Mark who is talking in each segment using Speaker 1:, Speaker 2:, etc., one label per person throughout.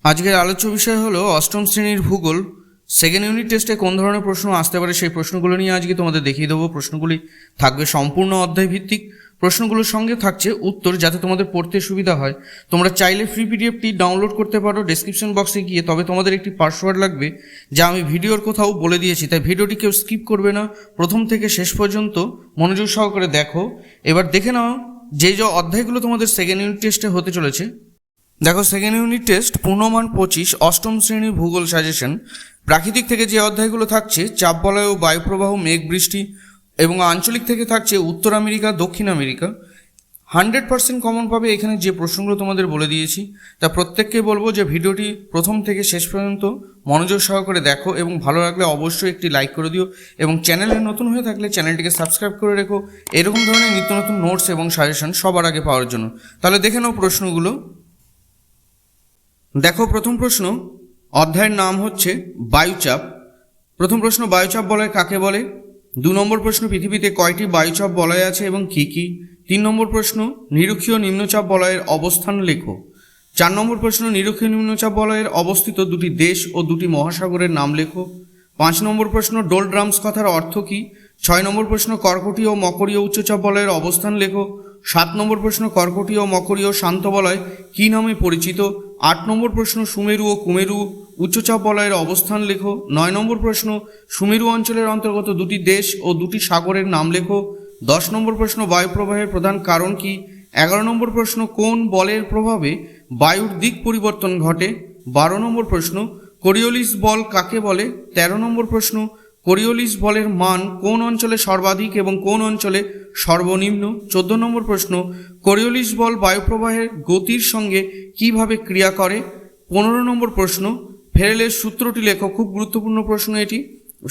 Speaker 1: আজকের আলোচ্য বিষয় হলো অষ্টম শ্রেণীর ভূগোল সেকেন্ড ইউনিট টেস্টে কোন ধরনের প্রশ্ন আসতে পারে সেই প্রশ্নগুলো নিয়ে আজকে তোমাদের দেখিয়ে দেবো। প্রশ্নগুলি থাকবে সম্পূর্ণ অধ্যায় ভিত্তিক, প্রশ্নগুলোর সঙ্গে থাকছে উত্তর, যাতে তোমাদের পড়তে সুবিধা হয়। তোমরা চাইলে ফ্রি পিডিএফটি ডাউনলোড করতে পারো ডেসক্রিপশন বক্সে গিয়ে, তবে তোমাদের একটি পাসওয়ার্ড লাগবে যা আমি ভিডিওর কোথাও বলে দিয়েছি, তাই ভিডিওটি কেউ স্কিপ করবে না, প্রথম থেকে শেষ পর্যন্ত মনোযোগ সহকারে দেখো। এবার দেখে নাও যে অধ্যায়গুলো তোমাদের সেকেন্ড ইউনিট টেস্টে হতে চলেছে। দেখো, সেকেন্ড ইউনিট টেস্ট পূর্ণমান 25 অষ্টম শ্রেণীর ভূগোল সাজেশন। প্রাকৃতিক থেকে যে অধ্যায়গুলো থাকছে চাপ বলয় ও বায়ুপ্রবাহ, মেঘ বৃষ্টি, এবং আঞ্চলিক থেকে থাকছে উত্তর আমেরিকা, দক্ষিণ আমেরিকা। 100% কমন পাবে এখানে যে প্রশ্নগুলো তোমাদের বলে দিয়েছি। তা প্রত্যেককে বলবো যে ভিডিওটি প্রথম থেকে শেষ পর্যন্ত মনোযোগ সহকারে দেখো, এবং ভালো লাগলে অবশ্যই একটি লাইক করে দিও, এবং চ্যানেলে নতুন হয়ে থাকলে চ্যানেলটিকে সাবস্ক্রাইব করে রেখো এরকম ধরনের নিত্য নতুন নোটস এবং সাজেশন সবার আগে পাওয়ার জন্য। তাহলে দেখে নাও প্রশ্নগুলো। দেখো, প্রথম প্রশ্ন, অধ্যায়ের নাম হচ্ছে বায়ুচাপ। প্রথম প্রশ্ন, বায়ুচাপ বলয় কাকে বলে? 2 নম্বর প্রশ্ন, পৃথিবীতে কয়টি বায়ুচাপ বলয় আছে এবং কী কী? 3 নম্বর প্রশ্ন, নিরক্ষীয় নিম্নচাপ বলয়ের অবস্থান লেখো। 4 নম্বর প্রশ্ন, নিরক্ষীয় নিম্নচাপ বলয়ের অবস্থিত 2টি দেশ ও 2টি মহাসাগরের নাম লেখো। 5 নম্বর প্রশ্ন, ডোলড্রামস কথার অর্থ কী? 6 নম্বর প্রশ্ন, কর্কটীয় ও মকরীয় উচ্চচাপ বলয়ের অবস্থান লেখো। 7 নম্বর প্রশ্ন, কর্কটীয় ও মকরীয় শান্ত বলয় কী নামে পরিচিত? 8 নম্বর প্রশ্ন, সুমেরু ও কুমেরু উচ্চচাপ বলয়ের অবস্থান লেখো। 9 নম্বর প্রশ্ন, সুমেরু অঞ্চলের অন্তর্গত 2টি দেশ ও 2টি সাগরের নাম লেখো। 10 নম্বর প্রশ্ন, বায়ুপ্রবাহের প্রধান কারণ কী? 11 নম্বর প্রশ্ন, কোন বলের প্রভাবে বায়ুর দিক পরিবর্তন ঘটে? 12 নম্বর প্রশ্ন, কোরিওলিস বল কাকে বলে? 13 নম্বর প্রশ্ন, কোরিওলিস বলের মান কোন অঞ্চলে সর্বাধিক এবং কোন অঞ্চলে সর্বনিম্ন? 14 নম্বর প্রশ্ন, কোরিওলিস বল বায়ুপ্রবাহের গতির সঙ্গে কিভাবে ক্রিয়া করে? 15 নম্বর প্রশ্ন, ফেরেলের সূত্রটি লেখো। খুব গুরুত্বপূর্ণ প্রশ্ন এটি।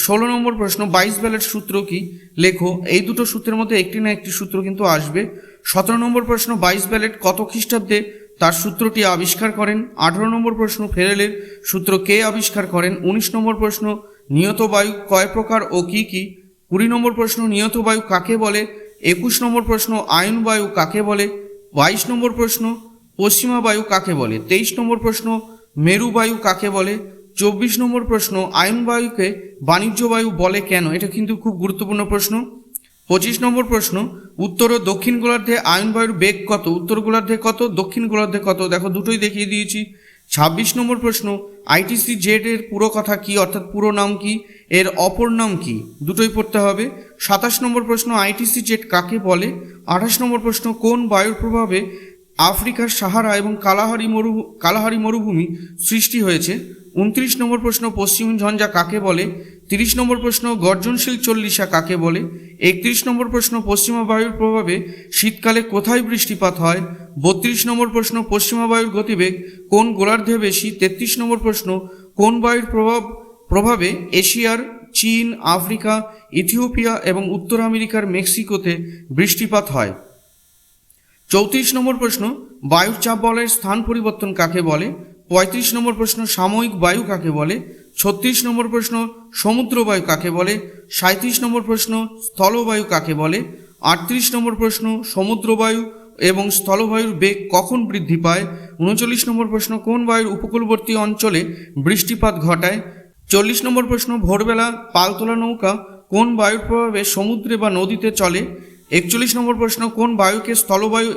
Speaker 1: 16 নম্বর প্রশ্ন, 22 ব্যালেট সূত্র কি? লেখো। এই দুটো সূত্রের মধ্যে একটি না একটি সূত্র কিন্তু আসবে। 17 নম্বর প্রশ্ন, 22 ব্যালেট কত খ্রিস্টাব্দে তার সূত্রটি আবিষ্কার করেন? 18 নম্বর প্রশ্ন, ফেরেলের সূত্র কে আবিষ্কার করেন? 19 নম্বর প্রশ্ন, নিয়ত বায়ু কয় প্রকার ও কি কি? 20 নম্বর প্রশ্ন, নিয়ত বায়ু কাকে বলে? 21 নম্বর প্রশ্ন, আয়ন বায়ু কাকে বলে? 22 নম্বর প্রশ্ন, পশ্চিমা বায়ু কাকে বলে? 23 নম্বর প্রশ্ন, মেরু বায়ু কাকে বলে? 24 নম্বর প্রশ্ন, আয়ন বায়ুকে বাণিজ্য বায়ু বলে কেন? এটা কিন্তু খুব গুরুত্বপূর্ণ প্রশ্ন। 25 নম্বর প্রশ্ন, উত্তর ও দক্ষিণ গোলার্ধে আয়ন বায়ুর বেগ কত? উত্তর গোলার্ধে কত, দক্ষিণ গোলার্ধে কত? দেখো, দুটোই দেখিয়ে দিয়েছি। 26 নম্বর প্রশ্ন, আইটিসি জেড এর পুরো কথা কি, অর্থাৎ পুরো নাম কি, এর অপর নাম কি? দুটোই পড়তে হবে। 27 নম্বর প্রশ্ন, আইটিসি জেড কাকে বলে? 28 নম্বর প্রশ্ন, কোন বায়ুর প্রভাবে আফ্রিকার সাহারা এবং কালাহারি মরুভূমি সৃষ্টি হয়েছে? 29 নম্বর প্রশ্ন, পশ্চিম ঝঞ্ঝা কাকে বলে? 30 নম্বর প্রশ্ন, গর্জনশীল চল্লিশা কাকে বলে? 31 নম্বর প্রশ্ন, পশ্চিমা বায়ুর প্রভাবে শীতকালে কোথায় বৃষ্টিপাত হয়? 32 নম্বর প্রশ্ন, পশ্চিমা বায়ুর গতিবেগ কোন গোলার্ধে বেশি? 33 নম্বর প্রশ্ন, কোন বায়ুর প্রভাবে এশিয়ার, চীন, আফ্রিকা, ইথিওপিয়া এবং উত্তর আমেরিকার মেক্সিকোতে বৃষ্টিপাত হয়? 34 নম্বর প্রশ্ন, বায়ুর চাপ বলয়ের স্থান পরিবর্তন কাকে বলে? 35 নম্বর প্রশ্ন, সাময়িক বায়ু কাকে বলে? 36 নম্বর প্রশ্ন, সমুদ্র বায়ু কাকে বলে? 37 নম্বর প্রশ্ন, স্থলবায়ু কাকে বলে? 38 নম্বর প্রশ্ন, সমুদ্র বায়ু এবং স্থলবায়ুর বেগ কখন বৃদ্ধি পায়? 39 নম্বর প্রশ্ন, কোন বায়ুর উপকূলবর্তী অঞ্চলে বৃষ্টিপাত ঘটায়? 40 নম্বর প্রশ্ন, ভোরবেলা পালতোলা নৌকা কোন বায়ুর প্রভাবে সমুদ্রে বা নদীতে চলে? 41 নম্বর প্রশ্ন, কোন বায়ুকে স্থলবায়ু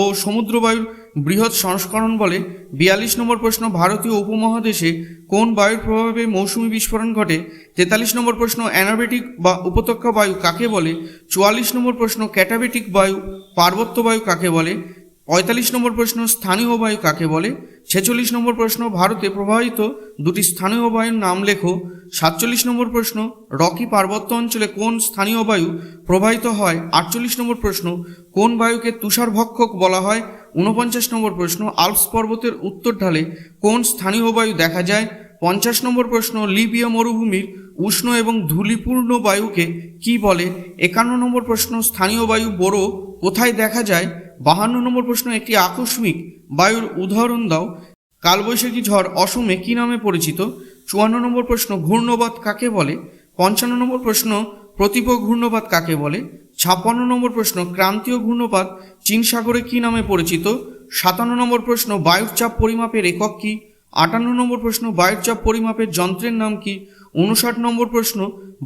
Speaker 1: ও সমুদ্র বায়ুর বৃহৎ সংস্করণ বলে? 42 নম্বর প্রশ্ন, ভারতীয় উপমহাদেশে কোন বায়ুর প্রভাবে মৌসুমি বিস্ফোরণ ঘটে? 43 নম্বর প্রশ্ন, অ্যানাবেটিক বা উপত্যকা বায়ু কাকে বলে? 44 নম্বর প্রশ্ন, ক্যাটাবেটিক বায়ু পার্বত্য বায়ু কাকে বলে? 45 নম্বর প্রশ্ন, স্থানীয় বায়ু কাকে বলে? 46 নম্বর প্রশ্ন, ভারতে প্রবাহিত 2টি স্থানীয় বায়ুর নাম লেখো। 47 নম্বর প্রশ্ন, রকি পার্বত্য অঞ্চলে কোন স্থানীয় বায়ু প্রবাহিত হয়? 48 নম্বর প্রশ্ন, কোন বায়ুকে তুষারভক্ষক বলা হয়? 49 নম্বর প্রশ্ন, আল্পস পর্বতের উত্তর ঢালে কোন স্থানীয় বায়ু দেখা যায়? 50 নম্বর প্রশ্ন, লিবিয়া মরুভূমির উষ্ণ এবং ধূলিপূর্ণ বায়ুকে কি বলে? 51 নম্বর প্রশ্ন, স্থানীয় বায়ু বোরো কোথায় দেখা যায়? 52 নম্বর প্রশ্ন, একটি আকস্মিক বায়ুর উদাহরণ দাও। কালবৈশাখী ঝড় অসমে কি নামে পরিচিত? 54 নম্বর প্রশ্ন, ঘূর্ণবাত কাকে বলে? 55 নম্বর প্রশ্ন, প্রতিপ ঘূর্ণপাত কাকে বলে? 56 নম্বর প্রশ্ন, ক্রান্তীয় ঘূর্ণপাত চীন সাগরে কি নামে পরিচিত? 57 নম্বর প্রশ্ন, বায়ুর চাপ পরিমাপের একক কি? 58 নম্বর প্রশ্ন বায়ুর চাপ পরিমাপের যন্ত্রের নাম কি? 59 নম্বর প্রশ্ন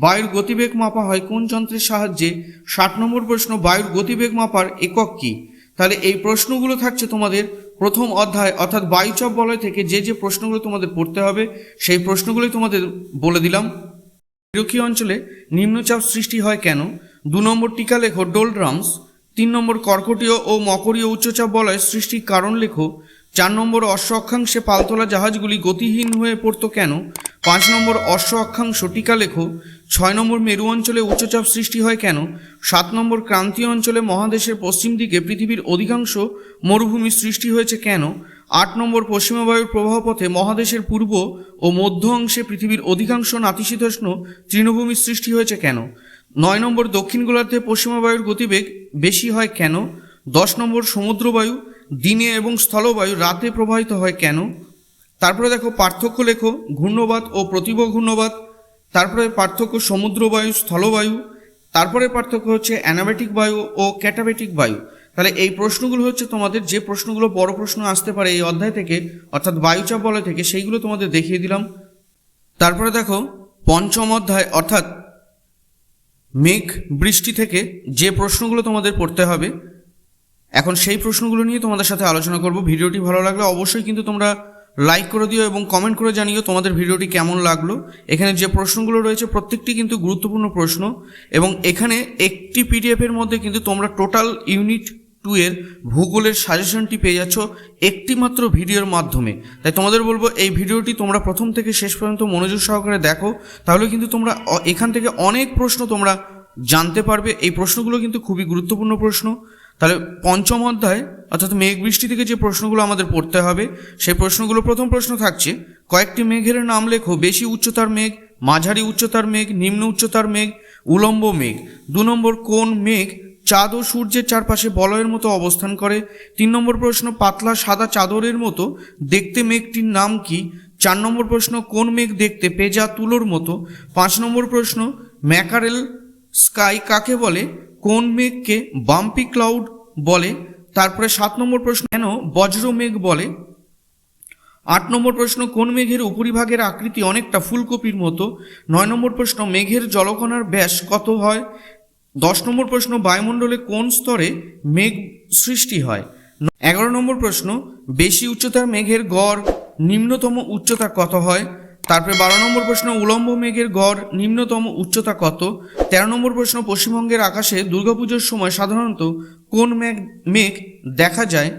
Speaker 1: বায়ুর গতিবেগ মাপা হয় কোন যন্ত্রের সাহায্যে? 60 নম্বর প্রশ্ন বায়ুর গতিবেগ মাপার একক কি? তাহলে এই প্রশ্নগুলো থাকছে তোমাদের প্রথম অধ্যায় অর্থাৎ বায়ুচাপ বলয় থেকে যে প্রশ্নগুলো তোমাদের পড়তে হবে সেই প্রশ্নগুলোই তোমাদের বলে দিলাম। নিরক্ষীয় অঞ্চলে নিম্নচাপ সৃষ্টি হয় কেন? 2 নম্বর টিকা লেখো ডোলড্রামস। 3 নম্বর কর্কটীয় ও মকরীয় উচ্চচাপ বলয় সৃষ্টির কারণ লেখো। 4 নম্বর অশ্ব অক্ষাংশে পালতোলা জাহাজগুলি গতিহীন হয়ে পড়তো কেন? 5 নম্বর অশ্ব অক্ষাংশ টিকা লেখো। 6 নম্বর মেরু অঞ্চলে উচ্চচাপ সৃষ্টি হয় কেন? 7 নম্বর ক্রান্তীয় অঞ্চলে মহাদেশের পশ্চিম দিকে পৃথিবীর অধিকাংশ মরুভূমি সৃষ্টি হয়েছে কেন? 8 নম্বর পশ্চিমা বায়ুর প্রবাহপথে মহাদেশের পূর্ব ও মধ্য অংশে পৃথিবীর অধিকাংশ নাতিশীতোষ্ণ তৃণভূমির সৃষ্টি হয়েছে কেন? 9 নম্বর দক্ষিণ গোলার্ধে পশ্চিমা বায়ুর গতিবেগ বেশি হয় কেন? 10 নম্বর সমুদ্রবায়ু দিনে এবং স্থলবায়ু রাতে প্রবাহিত হয় কেন? তারপরে দেখো পার্থক্য লেখো ঘূর্ণবাত ও প্রতিভ ঘূর্ণবাত। তারপরে পার্থক্য সমুদ্রবায়ু স্থলবায়ু। তারপরে পার্থক্য হচ্ছে অ্যানাবেটিক বায়ু ও ক্যাটাবেটিক বায়ু। তাহলে এই প্রশ্নগুলো হচ্ছে তোমাদের যে প্রশ্নগুলো বড় প্রশ্ন আসতে পারে এই অধ্যায় থেকে অর্থাৎ বায়ুচাপ বলয় থেকে সেইগুলো তোমাদের দেখিয়ে দিলাম। তারপরে দেখো পঞ্চম অধ্যায় অর্থাৎ মেঘ বৃষ্টি থেকে যে প্রশ্নগুলো তোমাদের পড়তে হবে এখন সেই প্রশ্নগুলো নিয়ে তোমাদের সাথে আলোচনা করব। ভিডিওটি ভালো লাগলে অবশ্যই কিন্তু তোমরা লাইক করে দিও এবং কমেন্ট করে জানিও তোমাদের ভিডিওটি কেমন লাগলো। এখানে যে প্রশ্নগুলো রয়েছে প্রত্যেকটি কিন্তু গুরুত্বপূর্ণ প্রশ্ন এবং এখানে একটি পিডিএফের মধ্যে কিন্তু তোমরা টোটাল ইউনিট 2 এর ভূগোলের সাজেশনটি পেয়ে যাচ্ছ একটি মাত্র ভিডিওর মাধ্যমে। তাই তোমাদের বলবো এই ভিডিওটি তোমরা প্রথম থেকে শেষ পর্যন্ত মনোযোগ সহকারে দেখো, তাহলে কিন্তু তোমরা এখান থেকে অনেক প্রশ্ন তোমরা জানতে পারবে। এই প্রশ্নগুলো কিন্তু খুবই গুরুত্বপূর্ণ প্রশ্ন। তাহলে পঞ্চম অধ্যায় অর্থাৎ মেঘ বৃষ্টি থেকে যে প্রশ্নগুলো আমাদের পড়তে হবে সেই প্রশ্নগুলো প্রথম প্রশ্ন থাকছে কয়েকটি মেঘের নাম লেখো। বেশি উচ্চতার মেঘ, মাঝারি উচ্চতার মেঘ, নিম্ন উচ্চতার মেঘ, উলম্ব মেঘ। 2 নম্বর কোন মেঘ চাঁদ ও সূর্যের চারপাশে বলয়ের মতো অবস্থান করে? 3 নম্বর প্রশ্ন পাতলা সাদা চাদরের মতো দেখতে মেঘটির নাম কি? 4 নম্বর প্রশ্ন কোন মেঘ দেখতে পেঁজা তুলোর মতো? 5 নম্বর প্রশ্ন ম্যাকারেল স্কাই কাকে বলে? কোন মেঘকে বাম্পি ক্লাউড বলে? তারপরে 7 নম্বর প্রশ্ন কেন বজ্র মেঘ বলে? 8 নম্বর প্রশ্ন কোন মেঘের উপরিভাগের আকৃতি অনেকটা ফুলকপির মতো? 9 নম্বর প্রশ্ন মেঘের জলকণার ব্যাস কত হয়? 10 নম্বর প্রশ্ন বায়ুমণ্ডলে কোন স্তরে মেঘ সৃষ্টি হয়? 11 নম্বর প্রশ্ন বেশি উচ্চতার মেঘের গড় নিম্নতম উচ্চতা কত হয়? তারপরে 12 নম্বর প্রশ্ন উলম্ব মেঘের গড় নিম্নতম উচ্চতা কত? 13 নম্বর প্রশ্ন পশ্চিমবঙ্গের আকাশে দুর্গাপুজোর সময় সাধারণত কোন মেঘ দেখা যায়?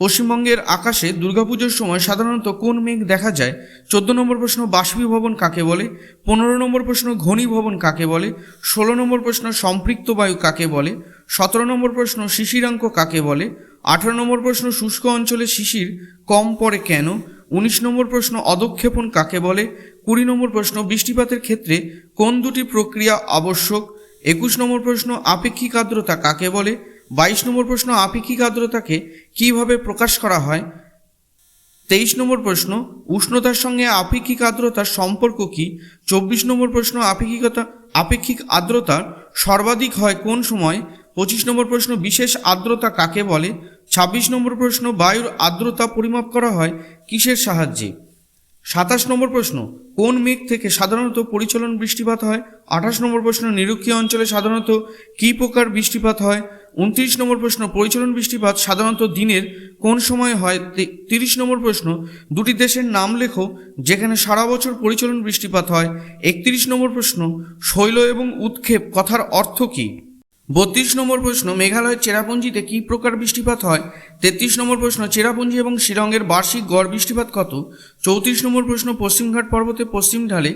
Speaker 1: পশ্চিমবঙ্গের আকাশে দুর্গাপুজোর সময় সাধারণত কোন মেঘ দেখা যায়? 14 নম্বর প্রশ্ন বাষ্পীভবন কাকে বলে? 15 নম্বর প্রশ্ন ঘনীভবন কাকে বলে? 16 নম্বর প্রশ্ন সম্পৃক্ত বায়ু কাকে বলে? 17 নম্বর প্রশ্ন শিশিরাঙ্ক কাকে বলে? 18 নম্বর প্রশ্ন শুষ্ক অঞ্চলে শিশির কম পড়ে কেন? 19 নম্বর প্রশ্ন অধঃক্ষেপণ কাকে বলে? 20 নম্বর প্রশ্ন বৃষ্টিপাতের ক্ষেত্রে কোন দুটি প্রক্রিয়া আবশ্যক? 21 নম্বর প্রশ্ন আপেক্ষিক আর্দ্রতা কাকে বলে? 22 নম্বর প্রশ্ন আপেক্ষিক আর্দ্রতাকে কিভাবে প্রকাশ করা হয়? 23 নম্বর প্রশ্ন উষ্ণতার সঙ্গে আপেক্ষিক আর্দ্রতার সম্পর্ক কি? 24 নম্বর প্রশ্ন আপেক্ষিক আর্দ্রতা সর্বাধিক হয় কোন সময়? 25 নম্বর প্রশ্ন বিশেষ আর্দ্রতা কাকে বলে? 26 নম্বর প্রশ্ন বায়ুর আর্দ্রতা পরিমাপ করা হয় কিসের সাহায্যে? 27 নম্বর প্রশ্ন কোন মেঘ থেকে সাধারণত পরিচলন বৃষ্টিপাত হয়? 28 নম্বর প্রশ্ন নিরক্ষীয় অঞ্চলে সাধারণত কী প্রকার বৃষ্টিপাত হয়? 29 নম্বর প্রশ্ন পরিচলন বৃষ্টিপাত সাধারণত দিনের কোন সময় হয়? 30 নম্বর প্রশ্ন দুটি দেশের নাম লেখো যেখানে সারা বছর পরিচলন বৃষ্টিপাত হয়। 31 নম্বর প্রশ্ন শৈল এবং উৎক্ষেপ কথার অর্থ কী? 32 নম্বর প্রশ্ন মেঘালয়ের চেরাপুঞ্জিতে কী প্রকার বৃষ্টিপাত হয়? 33 নম্বর প্রশ্ন চেরাপুঞ্জি এবং শিলংয়ের বার্ষিক গড় বৃষ্টিপাত কত? 34 নম্বর প্রশ্ন পশ্চিমঘাট পর্বতের পশ্চিম ঢালে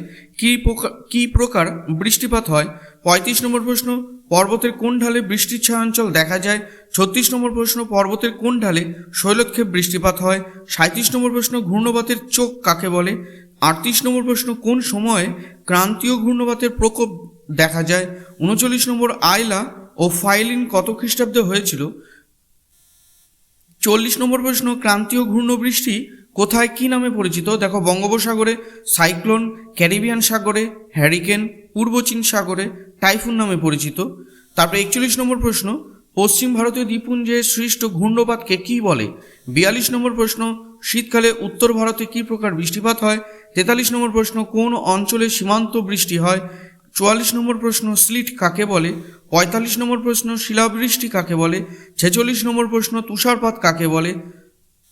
Speaker 1: কী প্রকার বৃষ্টিপাত হয়? 35 নম্বর প্রশ্ন পর্বতের কোন ঢালে বৃষ্টির ছায়াঞ্চল দেখা যায়? 36 নম্বর প্রশ্ন পর্বতের কোন ঢালে শৈলক্ষেপ বৃষ্টিপাত হয়? 37 নম্বর প্রশ্ন ঘূর্ণবাতের চোখ কাকে বলে? 38 নম্বর প্রশ্ন কোন সময়ে ক্রান্তীয় ঘূর্ণবাতের প্রকোপ দেখা যায়? 39 নম্বর আইলা ও ফাইলিন কত খ্রিস্টাব্দে হয়েছিল? 40 নম্বর প্রশ্ন ক্রান্তীয় ঘূর্ণবৃষ্টি কোথায় কী নামে পরিচিত? দেখো বঙ্গোপসাগরে সাইক্লোন, ক্যারিবিয়ান সাগরে হ্যারিকেন, পূর্ব চীন সাগরে টাইফুন নামে পরিচিত। তারপরে 41 নম্বর প্রশ্ন পশ্চিম ভারতীয় দ্বীপপুঞ্জে সৃষ্ট ঘূর্ণবাতকে কী বলে? 42 নম্বর প্রশ্ন শীতকালে উত্তর ভারতে কী প্রকার বৃষ্টিপাত হয়? 43 নম্বর প্রশ্ন, কোন অঞ্চলে সীমান্ত বৃষ্টি হয়? 44 নম্বর প্রশ্ন, স্লিট কাকে বলে? 45 নম্বর প্রশ্ন, শিলাবৃষ্টি কাকে বলে? 46 নম্বর প্রশ্ন, তুষারপাত কাকে বলে?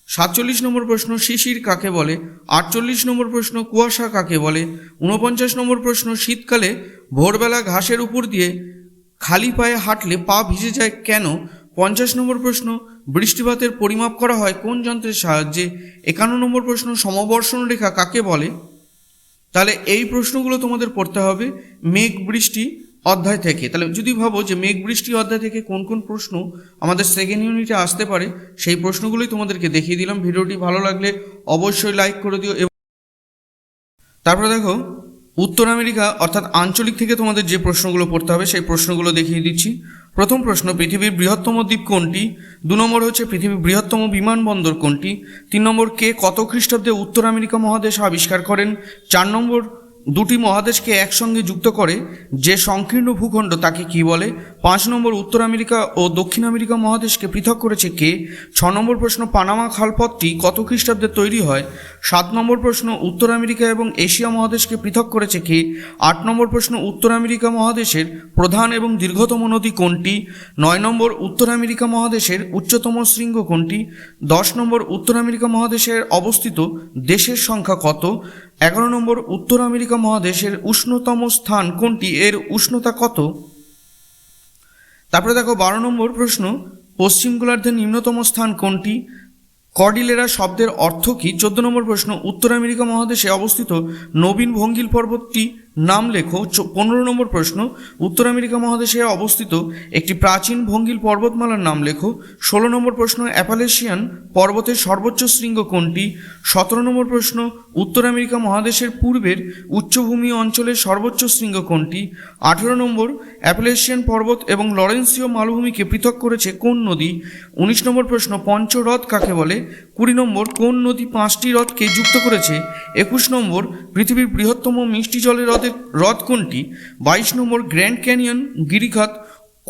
Speaker 1: 47 নম্বর প্রশ্ন, শিশির কাকে বলে? 48 নম্বর প্রশ্ন, কুয়াশা কাকে বলে? 49 নম্বর প্রশ্ন, শীতকালে ভোরবেলা ঘাসের উপর দিয়ে খালি পায়ে হাঁটলে পা ভিজে যায় কেন? 50 নম্বর প্রশ্ন, বৃষ্টিপাতের পরিমাপ করা হয় কোন যন্ত্রের সাহায্যে? 51 নম্বর প্রশ্ন, সমবর্ষণ রেখা কাকে বলে? তাহলে এই প্রশ্নগুলো তোমাদের পড়তে হবে মেঘ বৃষ্টি অধ্যায় থেকে। তাহলে যদি ভাবো যে মেঘ বৃষ্টি অধ্যায় থেকে কোন কোন প্রশ্ন আমাদের সেকেন্ড ইউনিটে আসতে পারে, সেই প্রশ্নগুলোই তোমাদেরকে দেখিয়ে দিলাম। ভিডিওটি ভালো লাগলে অবশ্যই লাইক করে দিও। এবং তারপরে দেখো উত্তর আমেরিকা অর্থাৎ আঞ্চলিক থেকে তোমাদের যে প্রশ্নগুলো পড়তে হবে সেই প্রশ্নগুলো দেখিয়ে দিচ্ছি। প্রথম প্রশ্ন, পৃথিবীর বৃহত্তম দ্বীপ কোনটি? 2 নম্বর হচ্ছে পৃথিবীর বৃহত্তম বিমানবন্দর কোনটি? 3 নম্বর, কে কত খ্রিস্টাব্দে উত্তর আমেরিকা মহাদেশ আবিষ্কার করেন? 4 নম্বর, দুটি মহাদেশকে একসঙ্গে যুক্ত করে যে সংকীর্ণ ভূখণ্ড তাকে কি বলে? 5 নম্বর, উত্তর আমেরিকা ও দক্ষিণ আমেরিকা মহাদেশকে পৃথক করেছে কে? 6 নম্বর প্রশ্ন, পানামা খালপথটি কত খ্রিস্টাব্দে তৈরি হয়? 7 নম্বর প্রশ্ন, উত্তর আমেরিকা এবং এশিয়া মহাদেশকে পৃথক করেছে কে? 8 নম্বর প্রশ্ন, উত্তর আমেরিকা মহাদেশের প্রধান এবং দীর্ঘতম নদী কোনটি? 9 নম্বর, উত্তর আমেরিকা মহাদেশের উচ্চতম শৃঙ্গ কোনটি? 10 নম্বর, উত্তর আমেরিকা মহাদেশের অবস্থিত দেশের সংখ্যা কত? 11 নম্বর, উত্তর আমেরিকা মহাদেশের উষ্ণতম স্থান কোনটি? এর উষ্ণতা কত? তারপরে দেখো 12 নম্বর প্রশ্ন, পশ্চিম গোলার্ধের নিম্নতম স্থান কোনটি? কর্ডিলেরা শব্দের অর্থ কী? 14 নম্বর প্রশ্ন, উত্তর আমেরিকা মহাদেশে অবস্থিত নবীন ভঙ্গিল পর্বতটি নাম লেখো। 15 নম্বর প্রশ্ন, উত্তর আমেরিকা মহাদেশে অবস্থিত একটি প্রাচীন ভঙ্গিল পর্বতমালার নাম লেখো। 16 নম্বর প্রশ্ন, অ্যাপালেশিয়ান পর্বতের সর্বোচ্চ শৃঙ্গ কোনটি? 17 নম্বর প্রশ্ন, উত্তর আমেরিকা মহাদেশের পূর্বের উচ্চভূমি অঞ্চলের সর্বোচ্চ শৃঙ্গ কোনটি? 18 নম্বর, অ্যাপালেশিয়ান পর্বত এবং লরেন্সীয় মালভূমিকে পৃথক করেছে কোন নদী? 19 নম্বর প্রশ্ন, পঞ্চহ্রদ কাকে বলে? 20 নম্বর, কোন নদী 5টি হ্রদকে যুক্ত করেছে? 21 নম্বর, পৃথিবীর বৃহত্তম মিষ্টি জলের হ্রদ কোনটি? 22 নম্বর, গ্র্যান্ড ক্যানিয়ন গিরিখাত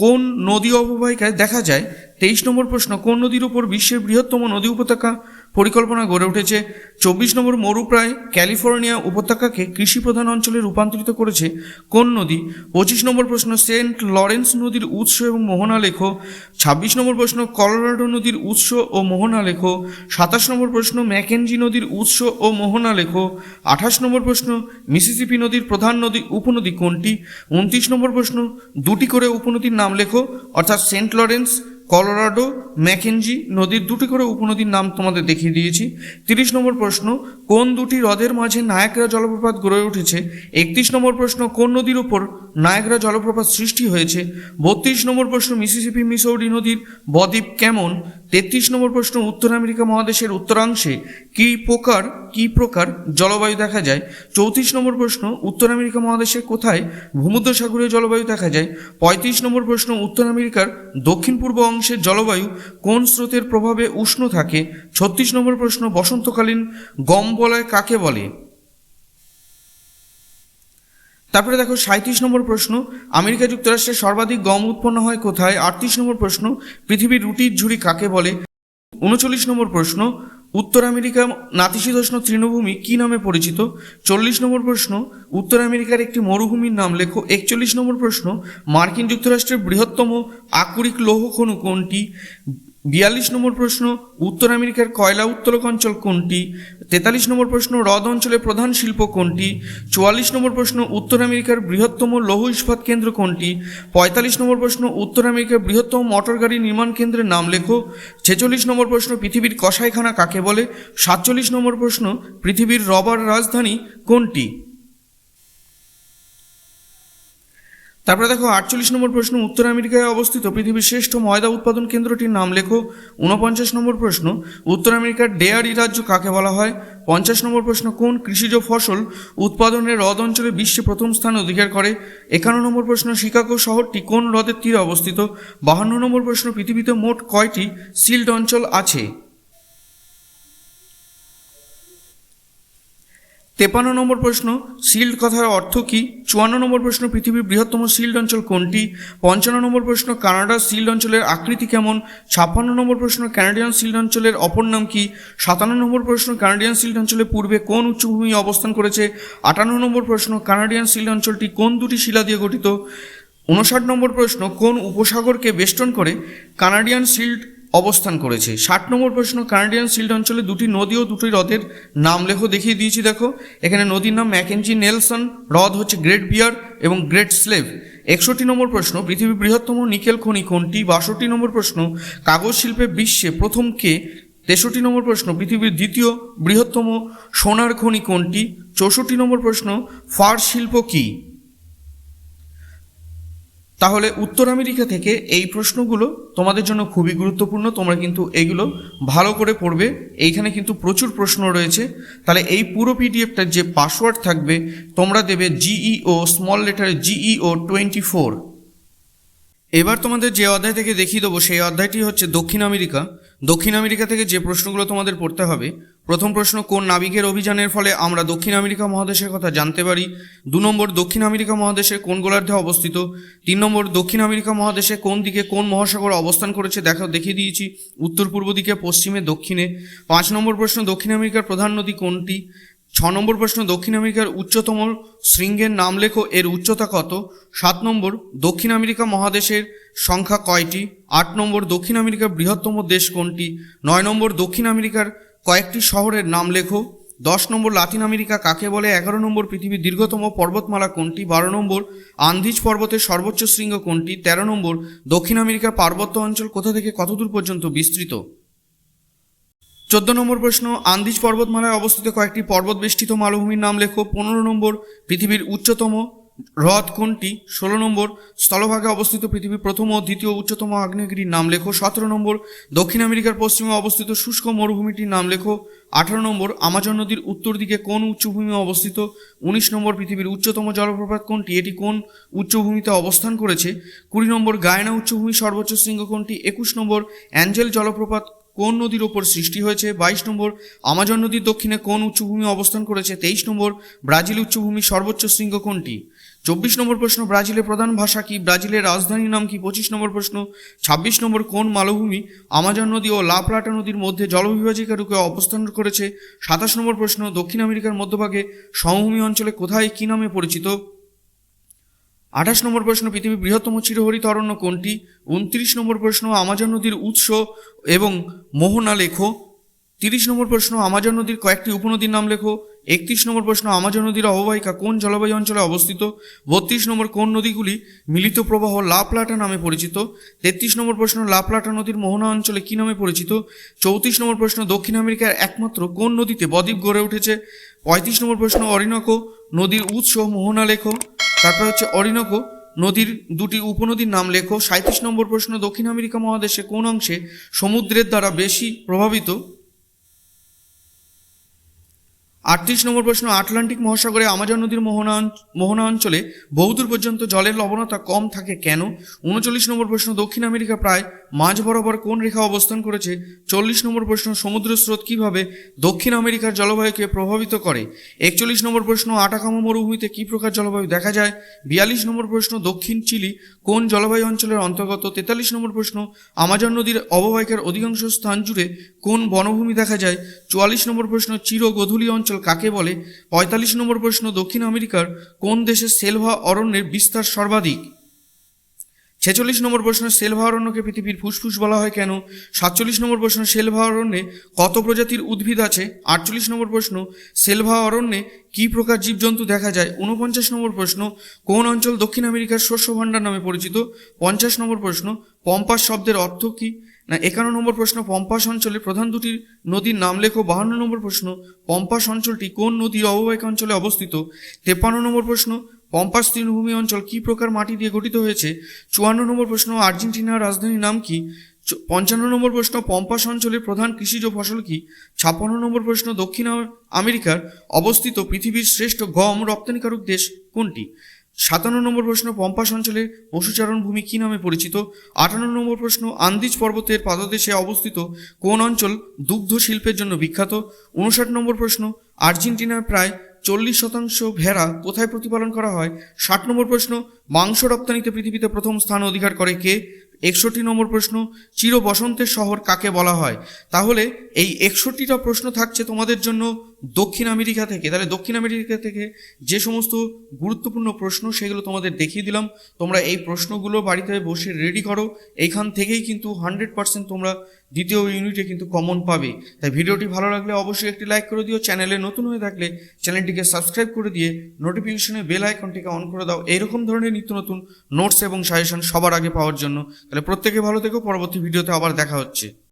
Speaker 1: কোন নদী অববাহিকায় দেখা যায়? 23 নম্বর প্রশ্ন, কোন নদীর উপর বিশ্বের বৃহত্তম নদী উপত্যকা পরিকল্পনা গড়ে উঠেছে? 24 নম্বর, মরুপ্রায় ক্যালিফোর্নিয়া উপত্যকাকে কৃষি প্রধান অঞ্চলে রূপান্তরিত করেছে কোন নদী? 25 নম্বর প্রশ্ন, সেন্ট লরেন্স নদীর উৎস এবং মোহনা লেখো। 26 নম্বর প্রশ্ন, কলোরাডো নদীর উৎস ও মোহনা লেখো। 27 নম্বর প্রশ্ন, ম্যাকেঞ্জি নদীর উৎস ও মোহনা লেখো। 28 নম্বর প্রশ্ন, মিসিসিপি নদীর প্রধান উপনদী কোনটি? 29 নম্বর প্রশ্ন, দুটি করে উপনদীর নাম লেখো, অর্থাৎ সেন্ট লরেন্স, কলোরাডো, ম্যাকেঞ্জি নদীর দুটি করে উপনদীর নাম তোমাদের দেখিয়ে দিয়েছি। 30 নম্বর প্রশ্ন, কোন দুটি হ্রদের মাঝে নায়াগ্রা জলপ্রপাত গড়ে উঠেছে? 31 নম্বর প্রশ্ন, কোন নদীর উপর নায়াগ্রা জলপ্রপাত সৃষ্টি হয়েছে? 32 নম্বর প্রশ্ন, মিসিসিপি মিসৌরি নদীর বদ্বীপ কেমন? 33 নম্বর প্রশ্ন, উত্তর আমেরিকা মহাদেশের উত্তরাংশে কি প্রকার জলবায়ু দেখা যায়? 34 নম্বর প্রশ্ন, উত্তর আমেরিকা মহাদেশের কোথায় ভূমধ্যসাগরীয় জলবায়ু দেখা যায়? 35 নম্বর প্রশ্ন, উত্তর আমেরিকার দক্ষিণ পূর্ব অংশের জলবায়ু কোন স্রোতের প্রভাবে উষ্ণ থাকে? 36 নম্বর প্রশ্ন, বসন্তকালীন গম বলয় কাকে বলে? তারপরে দেখো 37 নম্বর প্রশ্ন, আমেরিকা যুক্তরাষ্ট্রে সর্বাধিক গম উৎপন্ন হয় কোথায়? 38 নম্বর প্রশ্ন, পৃথিবীর রুটির ঝুড়ি কাকে বলে? 39 নম্বর প্রশ্ন, উত্তর আমেরিকা নাতিশীতোষ্ণ তৃণভূমি কি নামে পরিচিত? 40 নম্বর প্রশ্ন, উত্তর আমেরিকার একটি মরুভূমির নাম লেখো। 41 নম্বর প্রশ্ন, মার্কিন যুক্তরাষ্ট্রের বৃহত্তম আকরিক লৌহ খনি কোনটি? 42 নম্বর প্রশ্ন, উত্তর আমেরিকার কয়লা উত্তোলক অঞ্চল কোনটি? 43 নম্বর প্রশ্ন, হ্রদ অঞ্চলের প্রধান শিল্প কোনটি? 44 নম্বর প্রশ্ন, উত্তর আমেরিকার বৃহত্তম লৌহ ইস্পাত কেন্দ্র কোনটি? 45 নম্বর প্রশ্ন, উত্তর আমেরিকার বৃহত্তম মোটর গাড়ি নির্মাণ কেন্দ্রের নাম লেখো। 46 নম্বর প্রশ্ন, পৃথিবীর কসাইখানা কাকে বলে? 47 নম্বর প্রশ্ন, পৃথিবীর রবার রাজধানী কোনটি? তারপরে দেখো 48 নম্বর প্রশ্ন, উত্তর আমেরিকায় অবস্থিত পৃথিবীর শ্রেষ্ঠ ময়দা উৎপাদন কেন্দ্রটির নাম লেখো। 49 নম্বর প্রশ্ন, উত্তর আমেরিকার ডেয়ারি রাজ্য কাকে বলা হয়? 50 নম্বর প্রশ্ন, কোন কৃষিজ ফসল উৎপাদনের হ্রদ অঞ্চলে বিশ্বে প্রথম স্থান অধিকার করে? 51 নম্বর প্রশ্ন, শিকাগো শহরটি কোন হ্রদের তীরে অবস্থিত? 52 নম্বর প্রশ্ন, পৃথিবীতে মোট কয়টি সিল্ট অঞ্চল আছে? 53 নম্বর প্রশ্ন, শিল্ড কথার অর্থ কী? 54 নম্বর প্রশ্ন, পৃথিবীর বৃহত্তম শিল্ড অঞ্চল কোনটি? 55 নম্বর প্রশ্ন, কানাডার শিল্ড অঞ্চলের আকৃতি কেমন? 56 নম্বর প্রশ্ন, কানাডিয়ান শিল্ড অঞ্চলের অপর নাম কী? 57 নম্বর প্রশ্ন, কানাডিয়ান শিল্ড অঞ্চলের পূর্বে কোন উচ্চভূমি অবস্থান করেছে? 58 নম্বর প্রশ্ন, কানাডিয়ান শিল্ড অঞ্চলটি কোন দুটি শিলা দিয়ে গঠিত? 59 নম্বর প্রশ্ন, কোন উপসাগরকে বেষ্টন করে কানাডিয়ান শিল্ড অবস্থান করেছে? 60 নম্বর প্রশ্ন, কানাডিয়ান শিল্ড অঞ্চলে দুটি নদী ও দুটি হ্রদের নাম লেখো। দেখিয়ে দিয়েছি দেখো, এখানে নদীর নাম ম্যাকেঞ্জি নেলসন, হ্রদ হচ্ছে গ্রেট বিয়ার এবং গ্রেট স্লেভ। 61 নম্বর প্রশ্ন, পৃথিবীর বৃহত্তম নিকেল খনি কোনটি? 62 নম্বর প্রশ্ন, কাগজ শিল্পে বিশ্বে প্রথম কে? 63 নম্বর প্রশ্ন, পৃথিবীর দ্বিতীয় বৃহত্তম সোনার খনি কোনটি? 64 নম্বর প্রশ্ন, ফার শিল্প কী? তাহলে উত্তর আমেরিকা থেকে এই প্রশ্নগুলো তোমাদের জন্য খুবই গুরুত্বপূর্ণ, তোমরা কিন্তু এইগুলো ভালো করে পড়বে। এইখানে কিন্তু প্রচুর প্রশ্ন রয়েছে। তাহলে এই পুরো পিডিএফটার যে পাসওয়ার্ড থাকবে তোমরা দেবে GEO, স্মল লেটারে GEO 24। এবার তোমাদের যে অধ্যায় থেকে দেখিয়ে দেবো সেই অধ্যায়টি হচ্ছে দক্ষিণ আমেরিকা। দক্ষিণ আমেরিকা থেকে যে প্রশ্নগুলো তোমাদের পড়তে হবে, প্রথম প্রশ্ন, কোন নাবিকের অভিযানের ফলে আমরা দক্ষিণ আমেরিকা মহাদেশের কথা জানতে পারি? 2 নম্বর, দক্ষিণ আমেরিকা মহাদেশের কোন গোলার্ধে অবস্থিত? 3 নম্বর, দক্ষিণ আমেরিকা মহাদেশে কোন দিকে কোন মহাসাগর অবস্থান করেছে? দেখিয়ে দিয়েছি, উত্তর পূর্ব দিকে, পশ্চিমে, দক্ষিণে। 5 নম্বর প্রশ্ন, দক্ষিণ আমেরিকার প্রধান নদী কোনটি? 6 নম্বর প্রশ্ন, দক্ষিণ আমেরিকার উচ্চতম শৃঙ্গের নাম লেখো, এর উচ্চতা কত? 7 নম্বর, দক্ষিণ আমেরিকা মহাদেশের সংখ্যা কয়টি? 8 নম্বর, দক্ষিণ আমেরিকার বৃহত্তম দেশ কোনটি? 9 নম্বর, দক্ষিণ আমেরিকার কয়েকটি শহরের নাম লেখো। 10 নম্বর, লাতিন আমেরিকা কাকে বলে? 11 নম্বর, পৃথিবীর দীর্ঘতম পর্বতমালা কোনটি? 12 নম্বর, আন্দিজ পর্বতের সর্বোচ্চ শৃঙ্গ কোনটি? 13 নম্বর, দক্ষিণ আমেরিকার পার্বত্য অঞ্চল কোথা থেকে কতদূর পর্যন্ত বিস্তৃত? 14 নম্বর প্রশ্ন, আন্দিজ পর্বতমালায় অবস্থিত কয়েকটি পর্বত বেষ্টিত মালভূমির নাম লেখো। 15 নম্বর, পৃথিবীর উচ্চতম হ্রদ কোনটি? 16 নম্বর, স্থলভাগে অবস্থিত পৃথিবীর প্রথম ও দ্বিতীয় উচ্চতম আগ্নেয়গিরির নাম লেখো। 17 নম্বর, দক্ষিণ আমেরিকার পশ্চিমে অবস্থিত শুষ্ক মরুভূমিটির নাম লেখো। 18 নম্বর, আমাজন নদীর উত্তর দিকে কোন উচ্চভূমি অবস্থিত? 19 নম্বর, পৃথিবীর উচ্চতম জলপ্রপাত কোনটি? এটি কোন উচ্চভূমিতে অবস্থান করেছে? 20 নম্বর, গায়ানা উচ্চভূমির সর্বোচ্চ শৃঙ্গ কোনটি? 21 নম্বর, অ্যাঞ্জেল জলপ্রপাত কোন নদীর ওপর সৃষ্টি হয়েছে? 22 নম্বর, আমাজন নদীর দক্ষিণে কোন উচ্চভূমি অবস্থান করেছে? 23 নম্বর, ব্রাজিল উচ্চভূমির সর্বোচ্চ শৃঙ্গ কোনটি? 24 নম্বর প্রশ্ন, ব্রাজিলের প্রধান ভাষা কি? ব্রাজিলের রাজধানীর নাম কি? 25 নম্বর প্রশ্ন, 26 নম্বর, কোন মালভূমি আমাজন নদী ও লা প্লাটা নদীর মধ্যে জলবিভাজিকা রূপে অবস্থান করেছে? 27 নম্বর প্রশ্ন, দক্ষিণ আমেরিকার মধ্যভাগে সমভূমি অঞ্চলে কোথায় কি নামে পরিচিত? 28 নম্বর প্রশ্ন, পৃথিবীর বৃহত্তম চিরহরিত অরণ্য কোনটি? 29 নম্বর প্রশ্ন, আমাজন নদীর উৎস এবং মোহনা লেখো। 30 নম্বর প্রশ্ন, আমাজন নদীর কয়েকটি উপনদীর নাম লেখো। 31 নম্বর প্রশ্ন, আমাজন নদীর অববাহিকা কোন জলবায়ু অঞ্চলে অবস্থিত? 32 নম্বর, কোন নদীগুলি মিলিত প্রবাহ লা প্লাটা নামে পরিচিত? 33 নম্বর প্রশ্ন, লা প্লাটা নদীর মোহনা অঞ্চলে কি নামে পরিচিত? 34 নম্বর প্রশ্ন, দক্ষিণ আমেরিকার একমাত্র কোন নদীতে বদ্বীপ গড়ে উঠেছে? 35 নম্বর প্রশ্ন, অরিনোকো নদীর উৎস মোহনা লেখো। তারপর হচ্ছে অরিনোকো নদীর দুটি উপনদীর নাম লেখো। 37 নম্বর প্রশ্ন, দক্ষিণ আমেরিকা মহাদেশে কোন অংশে সমুদ্রের দ্বারা বেশি প্রভাবিত? 38 নম্বর প্রশ্ন, আটলান্টিক মহাসাগরে আমাজন নদীর মোহনা অঞ্চলে বহুদূর পর্যন্ত জলের লবণতা কম থাকে কেন? 39 নম্বর প্রশ্ন, দক্ষিণ আমেরিকা প্রায় মাঝ বরাবর কোন রেখা অবস্থান করেছে? 40 নম্বর প্রশ্ন, সমুদ্র স্রোত কিভাবে দক্ষিণ আমেরিকার জলবায়ুকে প্রভাবিত করে? 41 নম্বর প্রশ্ন, আটাকামা মরুভূমিতে কি প্রকার জলবায়ু দেখা যায়? 42 নম্বর প্রশ্ন, দক্ষিণ চিলি কোন জলবায়ু অঞ্চলের অন্তর্গত? 43 নম্বর প্রশ্ন, আমাজন নদীর অববাহিকার অধিকাংশ স্থান জুড়ে কোন বনভূমি দেখা যায়? 44 নম্বর প্রশ্ন, চিরগোধূলি অঞ্চল কাকে বলে? 45 নম্বর প্রশ্ন, দক্ষিণ আমেরিকার কোন দেশে সেলভা অরণ্যের বিস্তার সর্বাধিক? 46 নম্বর প্রশ্ন, সেলভা অরণ্যকে পৃথিবীর ফুসফুস বলা হয় কেন? 47 নম্বর প্রশ্ন, সেলভা অরণ্যে কত প্রজাতির উদ্ভিদ আছে? 48 নম্বর প্রশ্ন, সেলভা অরণ্যে কি প্রকার জীবজন্তু দেখা যায়? 49 নম্বর প্রশ্ন, কোন অঞ্চল দক্ষিণ আমেরিকার শস্য ভাণ্ডার নামে পরিচিত? 50 নম্বর প্রশ্ন, পম্পাস শব্দের অর্থ কি? 51 নম্বর প্রশ্ন, পম্পাস অঞ্চলে প্রধান দুটি নদীর নাম লেখো। 52 নম্বর প্রশ্ন, পম্পাস অঞ্চলটি কোন নদীর অববাহিকা অঞ্চলে অবস্থিত? 53 নম্বর প্রশ্ন, পম্পাস তৃণভূমি অঞ্চল কি প্রকার মাটি দিয়ে গঠিত হয়েছে? 54 নম্বর প্রশ্ন, আর্জেন্টিনার রাজধানীর নাম কি? 55 নম্বর প্রশ্ন, পম্পাস অঞ্চলের প্রধান কৃষিজ ফসল কি? 56 নম্বর প্রশ্ন, দক্ষিণ আমেরিকার অবস্থিত পৃথিবীর শ্রেষ্ঠ গম রপ্তানিকারক দেশ কোনটি? 57 নম্বর প্রশ্ন, পম্পাস অঞ্চলের পশুচারণ ভূমি কি নামে পরিচিত? 58 নম্বর প্রশ্ন, আন্দিজ পর্বতের পাদদেশে অবস্থিত কোন অঞ্চল দুগ্ধ শিল্পের জন্য বিখ্যাত? 59 নম্বর প্রশ্ন, আর্জেন্টিনার প্রায় 40% ভেড়া কোথায় প্রতিপালন করা হয়? 60 নম্বর প্রশ্ন, মাংস রপ্তানিতে পৃথিবীতে প্রথম স্থান অধিকার করে কে? 61 নম্বর প্রশ্ন, চির বসন্তের শহর কাকে বলা হয়? তাহলে এই 61টা প্রশ্ন থাকছে তোমাদের জন্য দক্ষিণ আমেরিকা থেকে। তাহলে দক্ষিণ আমেরিকা থেকে যে সমস্ত গুরুত্বপূর্ণ প্রশ্ন সেগুলো তোমাদের দেখিয়ে দিলাম। তোমরা এই প্রশ্নগুলো বাড়িতে বসে রেডি করো। এইখান থেকেই কিন্তু 100% তোমরা দ্বিতীয় ইউনিটে কিন্তু কমন পাবে। তাই ভিডিওটি ভালো লাগলে অবশ্যই একটি লাইক করে দিও। চ্যানেলে নতুন হয়ে থাকলে চ্যানেলটিকে সাবস্ক্রাইব করে দিয়ে নোটিফিকেশনে বেল আইকনটিকে অন করে দাও এইরকম ধরনের নিত্য নতুন নোটস এবং সাজেশন সবার আগে পাওয়ার জন্য। তাহলে প্রত্যেকে ভালো থেকো, পরবর্তী ভিডিওতে আবার দেখা হচ্ছে।